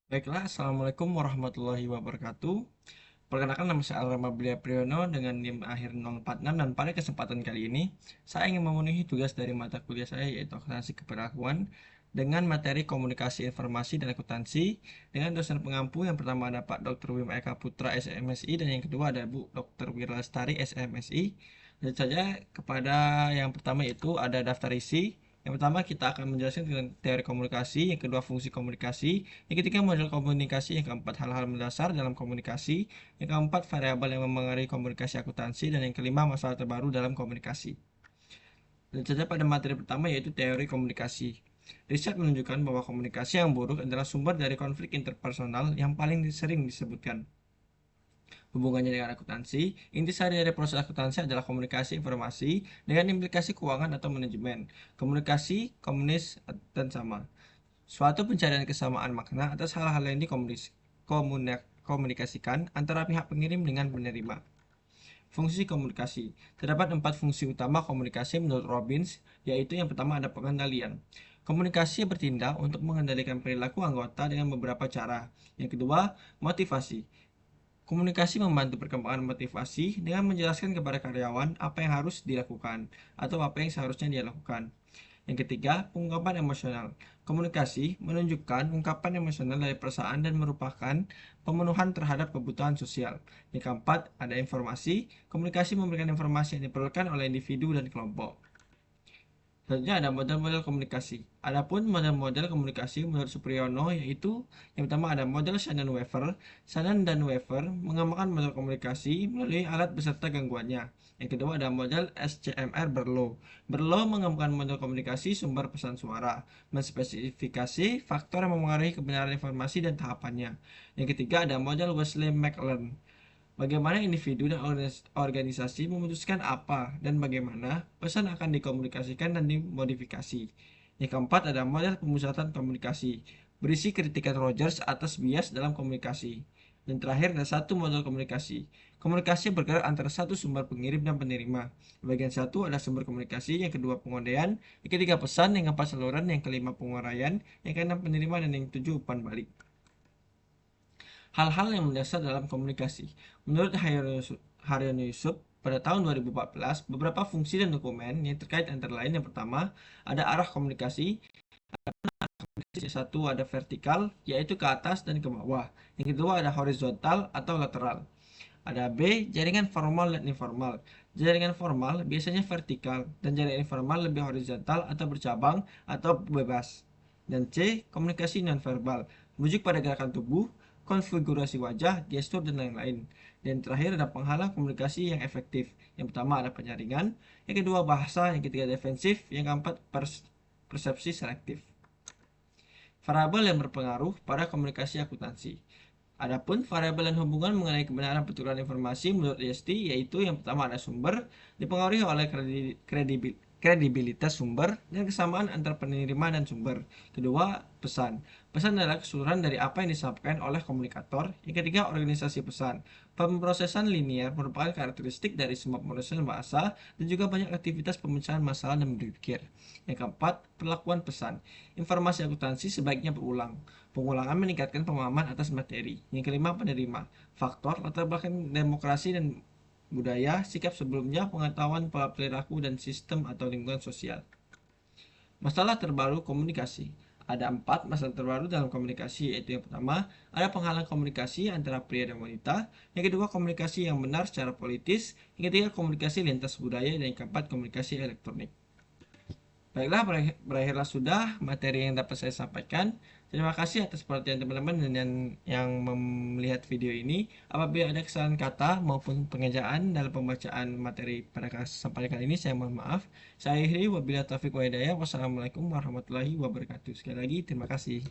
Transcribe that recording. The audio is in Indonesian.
Baiklah, Assalamualaikum warahmatullahi wabarakatuh. Perkenalkan nama saya Alrama Blia Priyono dengan NIM akhir 046 dan pada kesempatan kali ini saya ingin memenuhi tugas dari mata kuliah saya yaitu akuntansi kepengurusan dengan materi komunikasi informasi dan akuntansi dengan dosen pengampu yang pertama ada Pak Dr. Wim Eka Putra SMSI dan yang kedua ada Bu Dr. Wira Lestari SMSI. Dan saja kepada yang pertama itu ada daftar isi. Yang pertama kita akan menjelaskan tentang teori komunikasi, yang kedua fungsi komunikasi, yang ketiga model komunikasi, yang keempat hal-hal mendasar dalam komunikasi, yang keempat variabel yang mempengaruhi komunikasi akuntansi, dan yang kelima masalah terbaru dalam komunikasi. Dan saja pada materi pertama yaitu teori komunikasi. Riset menunjukkan bahwa komunikasi yang buruk adalah sumber dari konflik interpersonal yang paling sering disebutkan. Hubungannya dengan akuntansi, intisari dari proses akuntansi adalah komunikasi informasi dengan implikasi keuangan atau manajemen. Komunikasi, komunis, dan sama. Suatu pencarian kesamaan makna atas hal-hal yang dikomunikasikan antara pihak pengirim dengan penerima. Fungsi komunikasi. Terdapat 4 fungsi utama komunikasi menurut Robbins, yaitu yang pertama ada pengendalian. Komunikasi bertindak untuk mengendalikan perilaku anggota dengan beberapa cara. Yang kedua, motivasi. Komunikasi membantu perkembangan motivasi dengan menjelaskan kepada karyawan apa yang harus dilakukan atau apa yang seharusnya dia lakukan. Yang ketiga, pengungkapan emosional. Komunikasi menunjukkan ungkapan emosional dari perasaan dan merupakan pemenuhan terhadap kebutuhan sosial. Yang keempat, ada informasi. Komunikasi memberikan informasi yang diperlukan oleh individu dan kelompok. Selanjutnya ada model-model komunikasi. Adapun model-model komunikasi menurut Supriyono yaitu yang pertama ada model Shannon-Weaver. Shannon dan Weaver mengembangkan model komunikasi melalui alat beserta gangguannya. Yang kedua ada model SCMR Berlow. Berlow mengembangkan model komunikasi sumber pesan suara, menspesifikasi faktor yang mempengaruhi kebenaran informasi dan tahapannya. Yang ketiga ada model Wesley McLaren. Bagaimana individu dan organisasi memutuskan apa dan bagaimana pesan akan dikomunikasikan dan dimodifikasi. Yang keempat ada model pemusatan komunikasi, berisi kritikan Rogers atas bias dalam komunikasi. Dan terakhir ada satu model komunikasi. Komunikasi bergerak antara satu sumber pengirim dan penerima. Bagian satu ada sumber komunikasi, yang kedua pengondaian, yang ketiga pesan, yang keempat saluran, yang kelima penguraian, yang keenam penerima, dan yang ketujuh umpan balik. Hal-hal yang mendasar dalam komunikasi. Menurut Haryono Yusuf, pada tahun 2014, beberapa fungsi dan dokumen yang terkait antara lain yang pertama, ada arah komunikasi. Satu ada vertikal, yaitu ke atas dan ke bawah. Yang kedua ada horizontal atau lateral. Ada B, jaringan formal dan informal. Jaringan formal biasanya vertikal dan jaringan informal lebih horizontal atau bercabang atau bebas. Dan C, komunikasi nonverbal, merujuk pada gerakan tubuh, konfigurasi wajah, gestur, dan lain-lain. Dan terakhir ada penghalang komunikasi yang efektif. Yang pertama ada penyaringan, yang kedua bahasa, yang ketiga defensif, yang keempat persepsi selektif. Variabel yang berpengaruh pada komunikasi akuntansi. Adapun variabel dan hubungan mengenai kebenaran pertukaran informasi menurut IST yaitu yang pertama ada sumber, dipengaruhi oleh kredibilitas sumber dan kesamaan antar penerima dan sumber. Kedua, pesan. Pesan adalah keseluruhan dari apa yang disampaikan oleh komunikator. Yang ketiga, organisasi pesan. Pemrosesan linear merupakan karakteristik dari semua pemrosesan bahasa dan juga banyak aktivitas pemecahan masalah dan berpikir. Yang keempat, perlakuan pesan. Informasi akuntansi sebaiknya berulang. Pengulangan meningkatkan pemahaman atas materi. Yang kelima, penerima. Faktor latar belakang demokrasi dan budaya, sikap sebelumnya, pengetahuan pola perilaku dan sistem atau lingkungan sosial. Masalah terbaru komunikasi. Ada 4 masalah terbaru dalam komunikasi, yaitu yang pertama, ada penghalang komunikasi antara pria dan wanita. Yang kedua, komunikasi yang benar secara politis. Yang ketiga, komunikasi lintas budaya. Dan yang keempat, komunikasi elektronik. Baiklah, berakhirlah sudah materi yang dapat saya sampaikan. Terima kasih atas perhatian teman-teman dan yang melihat video ini. Apabila ada kesalahan kata maupun pengejaan dalam pembacaan materi pada kesempatan kali ini, saya mohon maaf. Saya akhiri, wabillahi taufiq wa hidayah. Wassalamualaikum warahmatullahi wabarakatuh. Sekali lagi, terima kasih.